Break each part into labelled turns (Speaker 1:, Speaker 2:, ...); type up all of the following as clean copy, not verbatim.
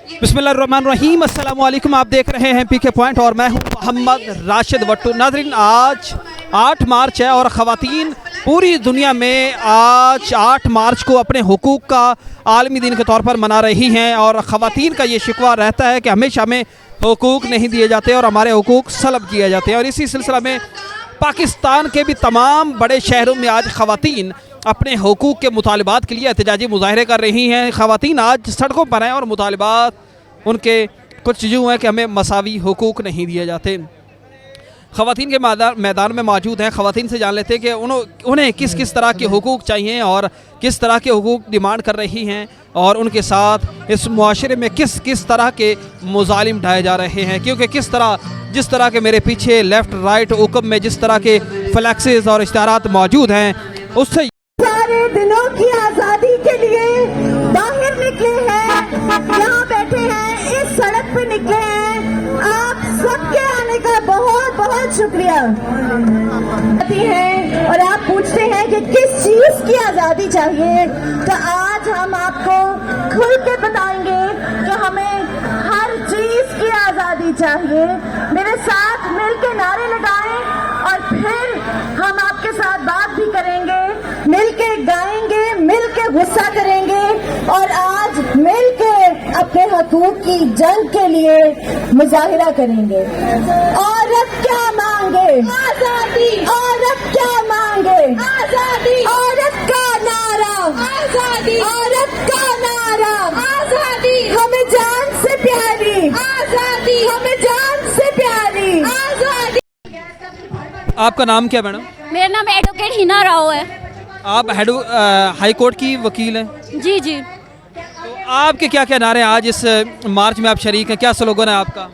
Speaker 1: बिस्मिल्लाहिर्रहमानिर्रहीम, अस्सलाम वालेकुम। आप देख रहे हैं पीके पॉइंट और मैं हूं मोहम्मद राशिद वट्टू। नाज़रीन, आज 8 मार्च है और ख़वातीन पूरी दुनिया में आज 8 मार्च को अपने हुकूक का आलमी दिन के तौर पर मना रही हैं और ख़वातीन का ये शिकवा रहता है कि हमेशा हमें हुकूक नहीं दिए जाते और हमारे हुकूक सलब किए जाते हैं। और इसी सिलसिला में पाकिस्तान के भी तमाम बड़े शहरों में आज ख़वातीन अपने हुकूक के मुतालबात के लिए एहतजाजी मुजाहरे कर रही हैं। ख़वातीन आज सड़कों पर हैं और मुतालबात उनके कुछ यूँ हैं कि हमें मसावी हुकूक नहीं दिए जाते। ख़वातीन के मैदान में मौजूद हैं। ख़वातीन से जान लेते हैं कि उन्हें किस किस तरह के हुकूक चाहिए और किस तरह के हुकूक डिमांड कर रही हैं और उनके साथ इस मुआशरे में किस किस तरह के मुजालिम ढाए जा रहे हैं। क्योंकि जिस तरह के मेरे पीछे लेफ़्ट राइट हुक्म में जिस तरह के फ्लैक्सेस और इश्तारात मौजूद हैं, उससे
Speaker 2: सारे दिनों की आजादी के लिए बाहर निकले हैं, यहाँ बैठे हैं, इस सड़क पे निकले हैं। आप सबके आने का बहुत बहुत शुक्रिया है। और आप पूछते हैं कि किस चीज की आजादी चाहिए, तो आज हम आपको खुल के बताएंगे कि हमें हर चीज की आजादी चाहिए। मेरे साथ मिलके नारे लगाएं और फिर हम आपके साथ बात भी करेंगे, मिलके गाएंगे, मिलके गुस्सा करेंगे और आज मिलके अपने हकूक की जंग के लिए मुजाहिरा करेंगे। औरत क्या मांगे? आजादी। औरत क्या मांगे? आजादी। औरत का नारा आजादी। औरत का नारा आजादी। हमें जान से प्यारी आजादी। हमें जान से प्यारी आजादी।
Speaker 1: आपका नाम क्या मैडम?
Speaker 3: मेरा नाम एडवोकेट हिना राव है।
Speaker 1: आप हाई कोर्ट की वकील हैं?
Speaker 3: जी जी।
Speaker 1: तो आपके क्या क्या नारे हैं? आज इस मार्च में आप शरीक हैं, क्या स्लोगन है आपका?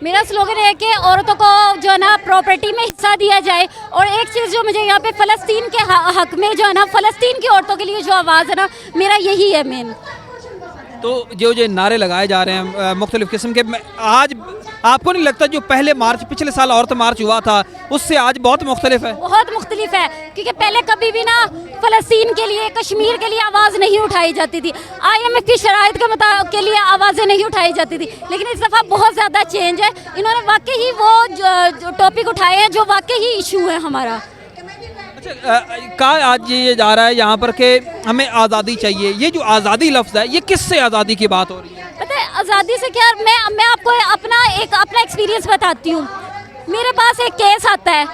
Speaker 3: मेरा स्लोगन है कि औरतों को जो है ना प्रॉपर्टी में हिस्सा दिया जाए। और एक चीज़ जो मुझे यहाँ पे फ़लस्तीन के हक में जो है ना फ़लस्तीन की औरतों के लिए जो आवाज़ है ना, मेरा यही है मेन।
Speaker 1: तो जो नारे लगाए जा रहे हैं मुख्तलिफ़ किस्म के, आज आपको नहीं लगता जो पहले मार्च पिछले साल औरत मार्च हुआ था उससे आज बहुत मुख्तलिफ है? बहुत
Speaker 3: मुख्तलिफ है, क्योंकि पहले कभी भी ना फ़लस्तीन के लिए, कश्मीर के लिए आवाज़ नहीं उठाई जाती थी। IMF की शराइत के लिए आवाज़ें नहीं उठाई जाती थी, लेकिन इस दफ़ा बहुत ज़्यादा चेंज है। इन्होंने वाकई ही वो जो टॉपिक उठाए हैं जो वाकई ही इशू है हमारा।
Speaker 1: अच्छा, आज ये जा रहा है यहाँ पर कि हमें आज़ादी चाहिए। ये जो आज़ादी लफ्ज़ है, ये किससे आज़ादी की बात हो रही है?
Speaker 3: पता है आज़ादी से क्या, मैं आपको अपना एक्सपीरियंस बताती हूँ। मेरे पास एक केस आता है,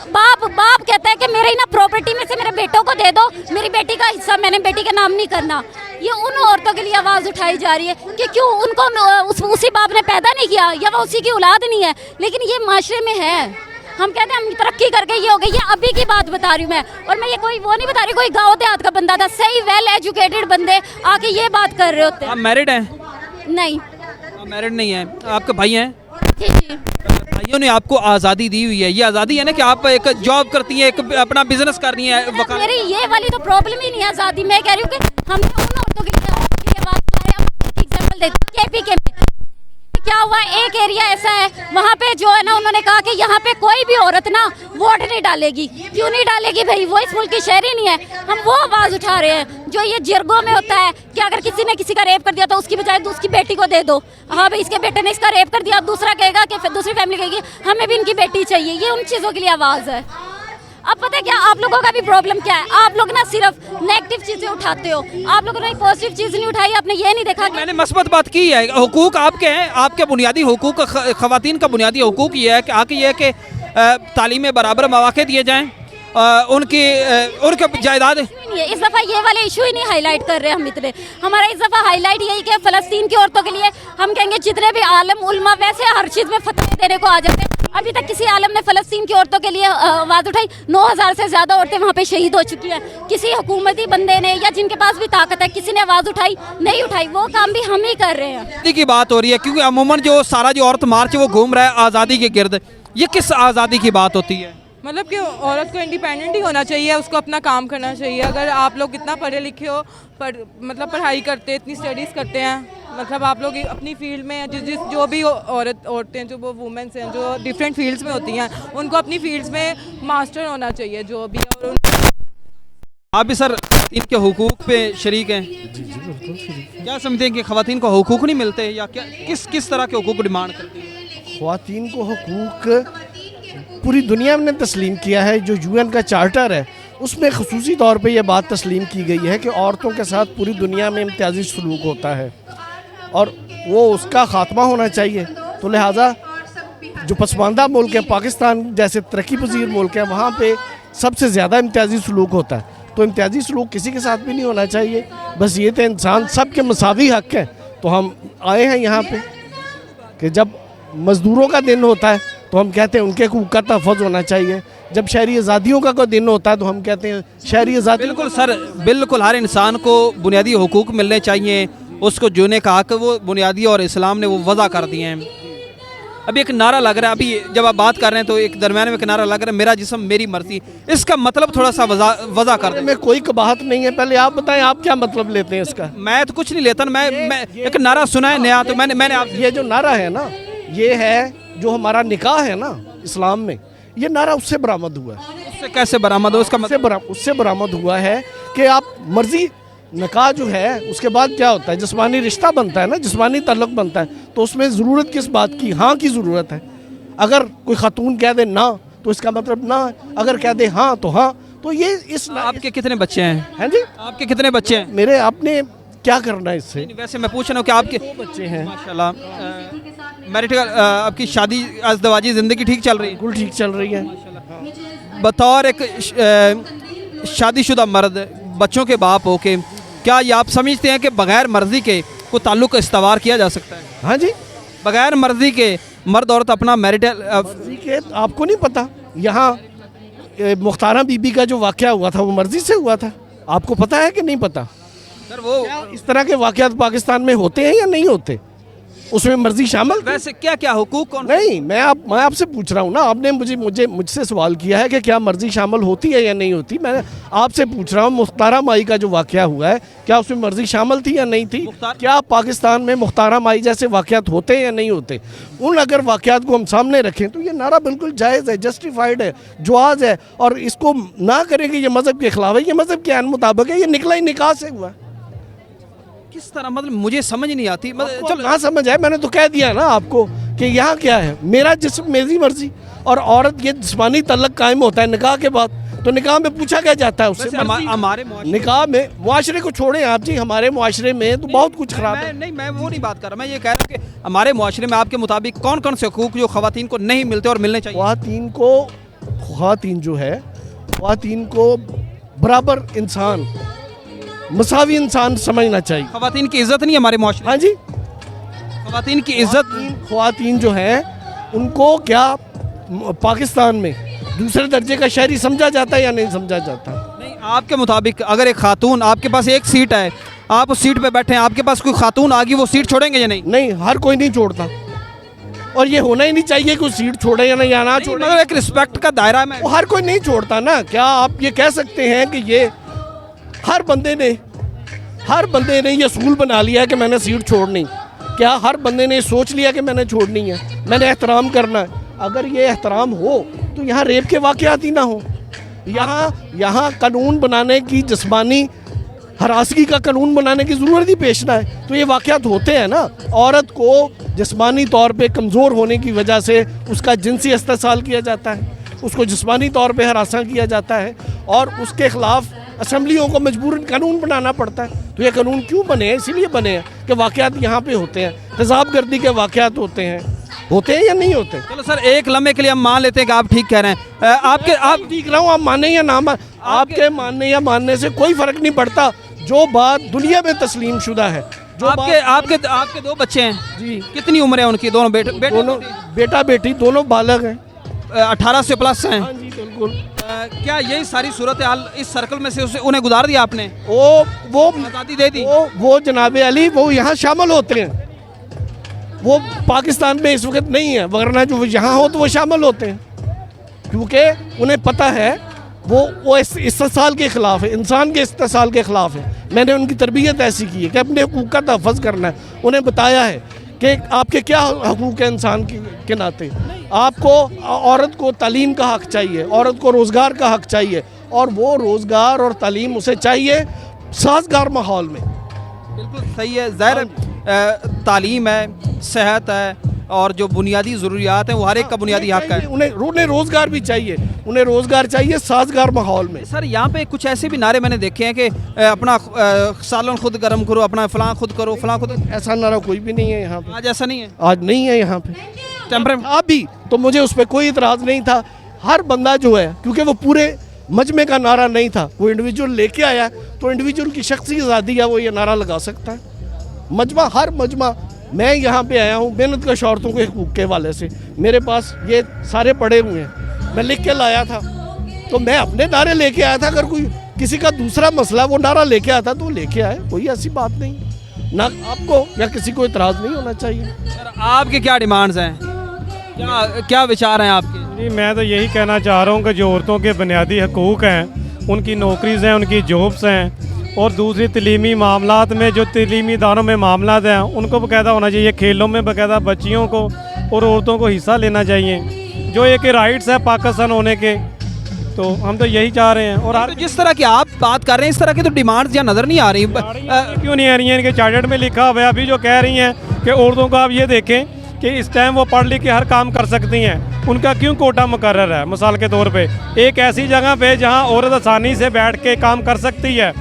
Speaker 3: बाप कहता है कि मेरी ना प्रॉपर्टी में से मेरे बेटों को दे दो, मेरी बेटी का हिस्सा मैंने बेटी का नाम नहीं करना। ये उन औरतों के लिए आवाज़ उठाई जा रही है कि क्यों उनको उसी बाप ने पैदा नहीं किया या वो उसी की औलाद नहीं है, लेकिन ये माशरे में है। हम कहते हैं हम तरक्की करके ये हो गई। ये अभी की बात बता रही हूँ मैं, और मैं ये कोई वो नहीं बता रही कोई गाँव देहात का बंदा था, सही वेल एजुकेटेड बंदे आके ये बात कर रहे होते हैं।
Speaker 1: आप मैरिड हैं?
Speaker 3: नहीं,
Speaker 1: मैरिड नहीं है। आपके भाई हैं?
Speaker 3: जी जी।
Speaker 1: भाइयों ने आपको आज़ादी दी हुई है। ये आज़ादी है ना कि आप एक जॉब करती हैं, एक अपना बिजनेस कर रही हैं।
Speaker 3: मेरी ये वाली तो प्रॉब्लम ही नहीं है आज़ादी। मैं कह रही हूँ कि हमने उन औरतों के लिए एग्जाम्पल देते हैं। KPK में क्या हुआ, एक एरिया ऐसा है वहाँ पे जो है ना, उन्होंने कहा कि यहाँ पे कोई भी औरत ना वोट नहीं डालेगी। क्यों नहीं डालेगी भाई? वो इस मुल्क की शहरी नहीं है। हम वो आवाज़ उठा रहे हैं जो ये जिरगों में होता है कि अगर किसी ने किसी का रेप कर दिया तो उसकी बजाय उसकी बेटी को दे दो। हाँ भाई, इसके बेटे ने इसका रेप कर दिया, दूसरा कहेगा कि दूसरी फैमिली कहेगी हमें भी इनकी बेटी चाहिए। ये उन चीज़ों के लिए आवाज़ है। अब पता है क्या आप लोगों का भी प्रॉब्लम क्या है? आप लोग ना सिर्फ नेगेटिव चीजें उठाते हो, आप लोगों ने पॉजिटिव चीज नहीं उठाई। आपने ये नहीं देखा कि
Speaker 1: मैंने मस्बत बात की है। हुकूक आपके हैं, आपके बुनियादी हुकूक, ख़वातीन का बुनियादी हुकूक ये है कि आके ये है कि तालीम में बराबर मौक़े दिए जाएँ, उनकी जायदाद।
Speaker 3: इस दफ़ा ये वाले इशू ही नहीं हाईलाइट कर रहे हम इतने। हमारा इस दफ़ा हाईलाइट यही कि फ़लस्तीन की औरतों के लिए हम कहेंगे जितने भी आलम उलमा वैसे हर चीज़ में फतवे देने को आ जाते हैं। अभी तक किसी आलम ने फ़लस्तीन की औरतों के लिए आवाज़ उठाई? 9000 से ज़्यादा औरतें वहाँ पे शहीद हो चुकी हैं। किसी हुकूमती बंदे ने या जिनके पास भी ताकत है, किसी ने आवाज़ उठाई? नहीं उठाई। वो काम भी हम ही कर रहे हैं।
Speaker 1: आज़ादी की बात हो रही है क्योंकि अमूमन जो सारा जो औरत मार्च वो घूम रहा है आज़ादी के गिर्द। ये किस आज़ादी की बात होती है?
Speaker 4: मतलब कि औरत को इंडिपेंडेंट ही होना चाहिए, उसको अपना काम करना चाहिए। अगर आप लोग इतना पढ़े लिखे हो, मतलब पढ़ाई करते, इतनी स्टडीज़ करते हैं, मतलब आप लोग अपनी फील्ड में जो भी औरतें जो वो वुमेन्स हैं जो डिफरेंट फील्ड्स में होती हैं, उनको अपनी फील्ड्स में मास्टर होना चाहिए जो भी। और
Speaker 1: आप भी सर इनके हुकूक पे शरीक हैं?
Speaker 5: जी जी बिल्कुल। बिल्कुल शरीफ।
Speaker 1: क्या समझते हैं कि ख़वातीन को हुकूक नहीं मिलते, या क्या किस तरह के हुकूक डिमांड करती है?
Speaker 5: ख़वातीन को हुकूक पूरी दुनिया ने तस्लीम किया है। जो UN का चार्टर है उसमें ख़ुसूसी तौर पे ये बात तस्लीम की गई है कि औरतों के साथ पूरी दुनिया में इम्तियाजी सलूक होता है और वो उसका ख़ात्मा होना चाहिए। तो लिहाजा जो पसमानदा मुल्क है, पाकिस्तान जैसे तरक्की पजीर मुल्क है, वहाँ पे सबसे ज़्यादा इम्तियाजी सलूक होता है। तो इम्तियाजी सलूक किसी के साथ भी नहीं होना चाहिए। बस ये तो इंसान सब के मसावी हक़ है। तो हम आए हैं यहाँ पे कि जब मज़दूरों का दिन होता है तो हम कहते हैं उनके हकूक़ का तहफ़्फ़ुज़ होना चाहिए। जब शहरी आज़ादियों का कोई दिन होता है तो हम कहते हैं शहरी आज़ादी।
Speaker 1: बिल्कुल सर, बिल्कुल हर इंसान को बुनियादी हुकूक मिलने चाहिए, उसको जीने का हक़ वो बुनियादी और इस्लाम ने वो वज़ा कर दिए हैं। अभी एक नारा लग रहा है, अभी जब आप बात कर रहे हैं तो एक दरम्यान में एक नारा लग रहा है, मेरा जिस्म मेरी मर्ज़ी। इसका मतलब थोड़ा सा वज़ा कर दें।
Speaker 5: में कोई कबाहत नहीं है। पहले आप बताएं आप क्या मतलब लेते हैं इसका?
Speaker 1: मैं तो कुछ नहीं लेता ना, मैं एक नारा सुना है नया, तो मैंने आप
Speaker 5: ये जो नारा है ना, ये है जो हमारा निकाह है ना इस्लाम में, ये नारा उससे बरामद हुआ है।
Speaker 1: उससे कैसे बरामद हो? उसका मतलब
Speaker 5: उससे बरामद हुआ है कि आप मर्जी निकाह जो है उसके बाद क्या होता है, जिस्मानी रिश्ता बनता है ना, जिस्मानी ताल्लुक़ बनता है। तो उसमें ज़रूरत किस बात की? हाँ की ज़रूरत है। अगर कोई खातून कह दे ना तो इसका मतलब ना है, अगर कह दे हाँ तो हाँ। तो ये इस
Speaker 1: आपके कितने बच्चे हैं?
Speaker 5: हैं जी,
Speaker 1: आपके कितने बच्चे हैं?
Speaker 5: मेरे आपने क्या करना है इससे?
Speaker 1: वैसे मैं पूछ रहा हूँ कि आपके
Speaker 5: 2 बच्चे हैं।
Speaker 1: माशाल्लाह, मैरिटल आपकी शादी अज़दवाजी ज़िंदगी ठीक चल रही है?
Speaker 5: बिल्कुल ठीक चल रही है।
Speaker 1: बतौर एक शादीशुदा मर्द, बच्चों के बाप हो के, क्या ये आप समझते हैं कि बग़ैर मर्ज़ी के कोई ताल्लुक़ इस्तवार किया जा सकता है?
Speaker 5: हाँ जी,
Speaker 1: बग़ैर मर्ज़ी के मर्द औरत अपना मैरिटल
Speaker 5: मर्जी के आपको नहीं पता? यहाँ मुख्तारा बीबी का जो वाक़या हुआ था वो मर्जी से हुआ था। आपको पता है कि नहीं पता?
Speaker 1: सर वो
Speaker 5: इस तरह के वाक़यात पाकिस्तान में होते हैं या नहीं होते? उसमें मर्जी शामिल?
Speaker 1: वैसे क्या क्या हुकूक कौन?
Speaker 5: नहीं, मैं आपसे पूछ रहा हूँ ना। आपने मुझसे सवाल किया है कि क्या मर्जी शामिल होती है या नहीं होती। मैं आपसे पूछ रहा हूँ मुख्तारा माई का जो वाक़या हुआ है, क्या उसमें मर्जी शामिल थी या नहीं थी? क्या पाकिस्तान में मुख्तारा माई जैसे वाक़यात होते हैं या नहीं होते? उन अगर वाक़यात को हम सामने रखें तो ये नारा बिल्कुल जायज़ है, जस्टिफाइड है, जवाज़ है। और इसको ना करें कि ये मज़हब के ख़िलाफ़ है, ये मज़हब के मुताबिक है, ये निकला ही निकाह से हुआ।
Speaker 1: किस तरह, मतलब मुझे समझ नहीं आती।
Speaker 5: चलो हाँ समझ आए, मैंने तो कह दिया ना आपको कि यहाँ क्या है, मेरा जिस्म मेरी मर्जी। और औरत ये जिस्मानी तल्लक कायम होता है निकाह के बाद, तो निकाह में पूछा क्या जाता है उससे?
Speaker 1: हमारे
Speaker 5: निकाह में मुआशरे को छोड़ें आप जी, हमारे मुआशरे में तो बहुत कुछ खराब है।
Speaker 1: नहीं, मैं वो नहीं बात कर रहा, मैं ये कह रहा हूँ कि हमारे मुआशरे में आपके मुताबिक कौन कौन से हुकूक जो ख़वातीन को नहीं मिलते और मिलने चाहिए?
Speaker 5: ख़वातीन जो है, ख़वातीन को बराबर इंसान, मसावी इंसान समझना चाहिए।
Speaker 1: ख़वातीन की इज़्ज़त नहीं हमारे मुआशरे?
Speaker 5: हाँ जी,
Speaker 1: ख़वातीन की इज़्ज़त।
Speaker 5: ख़वातीन जो हैं उनको क्या पाकिस्तान में दूसरे दर्जे का शहरी समझा जाता है या नहीं समझा जाता?
Speaker 1: नहीं, आपके मुताबिक अगर एक खातून, आपके पास एक सीट है, आप उस सीट पे बैठे हैं, आपके पास कोई खातून आ गई, वो सीट छोड़ेंगे या नहीं?
Speaker 5: नहीं, हर कोई नहीं छोड़ता और ये होना ही नहीं चाहिए कि सीट छोड़े या नहीं, या ना छोड़े।
Speaker 1: मतलब एक रिस्पेक्ट का दायरा में
Speaker 5: वो हर कोई नहीं छोड़ता ना। क्या आप ये कह सकते हैं कि ये हर बंदे ने ये असूल बना लिया है कि मैंने सीट छोड़नी? क्या हर बंदे ने सोच लिया कि मैंने छोड़नी है, मैंने एहतराम करना है? अगर ये एहतराम हो तो यहाँ रेप के वाक़यात ही ना हो। यहाँ कानून बनाने की, जिस्मानी हरासगी का कानून बनाने की ज़रूरत ही पेश ना है। तो ये वाक़यात होते हैं ना। औरत को जिस्मानी तौर पे कमज़ोर होने की वजह से उसका जिनसी इस्तेसाल किया जाता है, उसको जिस्मानी तौर पे हरासा किया जाता है और उसके ख़िलाफ़ असम्बलियों को मजबूरन कानून बनाना पड़ता है। तो ये कानून क्यों बने हैं? इसीलिए बने हैं कि वाक़यात यहाँ पे होते हैं, तेज़ाब-गर्दी के वाक़यात होते हैं या नहीं होते?
Speaker 1: चलो सर, एक लम्हे के लिए हम मान लेते हैं कि आप ठीक कह रहे हैं। आप
Speaker 5: ठीक रहा हूँ, आप माने या ना माने, आपके मानने या मानने से कोई फ़र्क नहीं पड़ता। जो बात दुनिया में तस्लीम शुदा है, जो
Speaker 1: आपके 2 बच्चे हैं
Speaker 5: जी,
Speaker 1: कितनी उम्र है उनकी? दोनों
Speaker 5: बेटा बेटी दोनों बालग हैं,
Speaker 1: 18 से प्लस हैं।
Speaker 5: हाँ जी बिल्कुल।
Speaker 1: क्या यही सारी सूरत हाल इस सर्कल में से उन्हें गुजार दिया आपने?
Speaker 5: वो
Speaker 1: आज़ादी दे दी?
Speaker 5: वो जनाब अली वो यहाँ शामिल होते हैं। वो पाकिस्तान में इस वक्त नहीं है, वरना जो यहाँ हो तो वो शामिल होते हैं, क्योंकि उन्हें पता है वो इस्तेसाल के ख़िलाफ़ है, इंसान के इस्तेसाल के ख़िलाफ़ है। मैंने उनकी तरबियत ऐसी की है कि अपने हकूक़ का तहफ़्फ़ुज़ करना है। उन्हें बताया है कि आपके क्या हकूक़ है इंसान के नाते। आपको औरत को तालीम का हक़ चाहिए, औरत को रोज़गार का हक़ चाहिए, और वो रोज़गार और तालीम उसे चाहिए साज़गार माहौल में।
Speaker 1: बिल्कुल सही है। ज़ाहिर तालीम है, सेहत है और जो बुनियादी ज़रूरियात हैं वो हर एक का बुनियादी हक़ है।
Speaker 5: उन्हें रोज़गार भी चाहिए, उन्हें रोज़गार चाहिए साजगार माहौल में।
Speaker 1: सर यहाँ पे कुछ ऐसे भी नारे मैंने देखे हैं कि अपना सालन खुद गर्म करो, अपना फलां खुद करो, फलां खुद।
Speaker 5: ऐसा नारा कोई भी नहीं है यहाँ पे,
Speaker 1: आज ऐसा नहीं है।
Speaker 5: आज नहीं है यहाँ पे।
Speaker 1: टेम्परेमेंट
Speaker 5: आप भी तो मुझे उस पर कोई इतराज़ नहीं था। हर बंदा जो है, क्योंकि वो पूरे मजमे का नारा नहीं था, वो इंडिविजुअल लेके आया, तो इंडिविजुअल की शख्सी आज़ादी है, वो ये नारा लगा सकता है। मजमा, हर मजमा, मैं यहाँ पे आया हूँ मेहनत का शौरतों के हकूक़ के हवाले से, मेरे पास ये सारे पड़े हुए हैं, मैं लिख के लाया था, तो मैं अपने नारे लेके आया था। अगर कोई किसी का दूसरा मसला वो नारा लेके आता तो लेके आए, कोई ऐसी बात नहीं ना। आपको या किसी को इतराज़ नहीं होना चाहिए।
Speaker 1: सर आपके क्या डिमांड्स हैं, क्या विचार हैं आपके?
Speaker 6: जी मैं तो यही कहना चाह रहा हूँ कि जो औरतों के बुनियादी हकूक़ हैं, उनकी नौकरीज़ हैं, उनकी जॉब्स हैं, और दूसरी तलीमी मामलात में जो तलीमी इदारों में मामलात हैं उनको बाकायदा होना चाहिए। खेलों में बाकायदा बच्चियों को और औरतों को हिस्सा लेना चाहिए, जो एक राइट्स है पाकिस्तान होने के। तो हम तो यही चाह रहे हैं। और
Speaker 1: तो जिस तरह की आप बात कर रहे हैं इस तरह की तो डिमांड्स यहाँ नज़र नहीं आ रही।
Speaker 6: क्यों नहीं आ रही हैं? इनके चार्टर्ड में लिखा हुआ है अभी जो कह रही हैं कि औरतों को आप ये देखें कि इस टाइम वो पढ़ लिख के हर काम कर सकती हैं, उनका क्यों कोटा मुकर्रर है? मिसाल के तौर पे एक ऐसी जगह पे जहाँ औरत आसानी से बैठ के काम कर सकती है,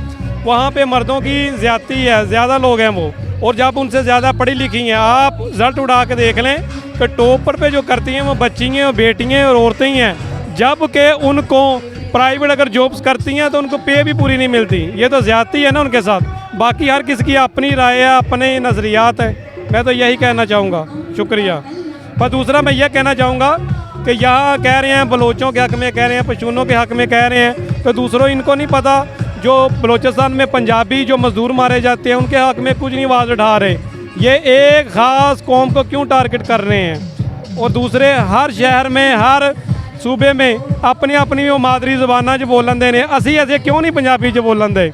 Speaker 6: वहाँ पे मर्दों की ज़्यादती है, ज़्यादा लोग हैं वो, और जब उनसे ज़्यादा पढ़ी लिखी हैं। आप रिजल्ट उड़ा के देख लें कि टॉपर पे जो करती हैं वो बच्ची हैं, वो बेटियाँ और औरतें ही हैं, जबकि उनको प्राइवेट अगर जॉब्स करती हैं तो उनको पे भी पूरी नहीं मिलती। ये तो ज़्यादती है ना उनके साथ। बाकी हर किसी की अपनी राय है, अपने नज़रियात है। मैं तो यही कहना चाहूँगा। शुक्रिया। पर दूसरा मैं ये कहना चाहूँगा कि यहाँ कह रहे हैं बलोचों के हक़ में कह रहे हैं, पश्तूनों के हक़ में कह रहे हैं, तो दूसरों इनको नहीं पता जो बलोचिस्तान में पंजाबी जो मज़दूर मारे जाते हैं उनके हक़ में कुछ नहीं आवाज़ उठा रहे। ये एक ख़ास कौम को क्यों टारगेट कर रहे हैं? और दूसरे हर शहर में, हर सूबे में अपनी अपनी वो मादरी ज़बाना जो बोलन दे ने, असी ऐसे क्यों नहीं पंजाबी जो बोलन दे?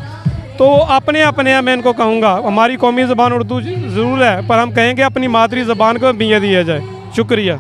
Speaker 6: तो अपने अपने मैं इनको कहूँगा, हमारी कौमी ज़बान उर्दू ज़रूर है, पर हम कहेंगे अपनी मादरी ज़बान को अहमियत दिया जाए। शुक्रिया।